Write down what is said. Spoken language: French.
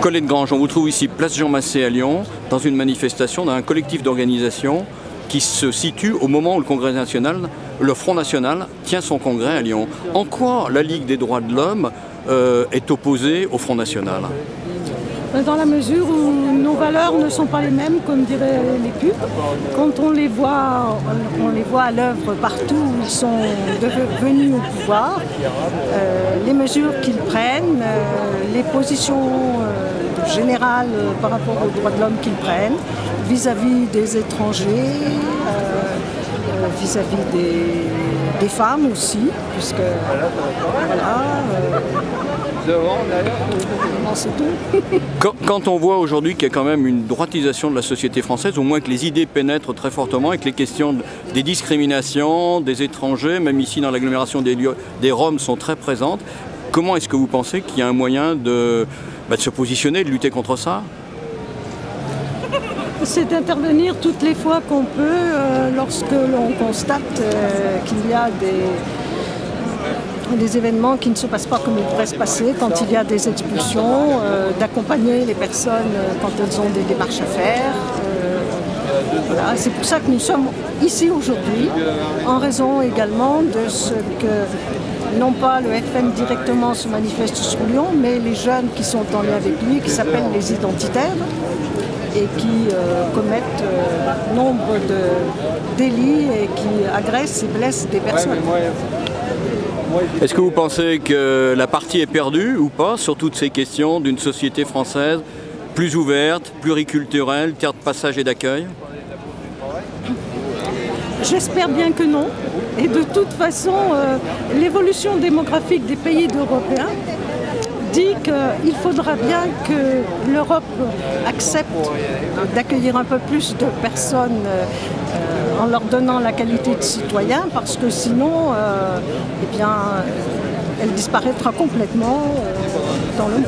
Colette Grange, on vous trouve ici, place Jean Massé à Lyon, dans une manifestation d'un collectif d'organisation qui se situe au moment où le Congrès national, le Front National, tient son congrès à Lyon. En quoi la Ligue des droits de l'homme est opposée au Front National? Dans la mesure où nos valeurs ne sont pas les mêmes, comme diraient les pubs. Quand on les voit à l'œuvre partout où ils sont venus au pouvoir, les mesures qu'ils prennent, les positions générales par rapport aux droits de l'homme qu'ils prennent, vis-à-vis des étrangers, vis-à-vis des femmes aussi, puisque voilà. C'est tout. Quand on voit aujourd'hui qu'il y a quand même une droitisation de la société française, au moins que les idées pénètrent très fortement et que les questions des discriminations, des étrangers, même ici dans l'agglomération des Roms sont très présentes, comment est-ce que vous pensez qu'il y a un moyen de se positionner, de lutter contre ça? C'est d'intervenir toutes les fois qu'on peut lorsque l'on constate qu'il y a des événements qui ne se passent pas comme ils devraient se passer, quand il y a des expulsions, d'accompagner les personnes quand elles ont des démarches à faire. Voilà. C'est pour ça que nous sommes ici aujourd'hui, en raison également de ce que, non pas le FM directement se manifeste sur Lyon, mais les jeunes qui sont en lien avec lui, qui s'appellent les identitaires, et qui commettent nombre de délits et qui agressent et blessent des personnes. Est-ce que vous pensez que la partie est perdue ou pas sur toutes ces questions d'une société française plus ouverte, pluriculturelle, terre de passage et d'accueil? J'espère bien que non. Et de toute façon, l'évolution démographique des pays européens dit qu'il faudra bien que l'Europe accepte d'accueillir un peu plus de personnes en leur donnant la qualité de citoyen, parce que sinon, eh bien, elle disparaîtra complètement dans le monde.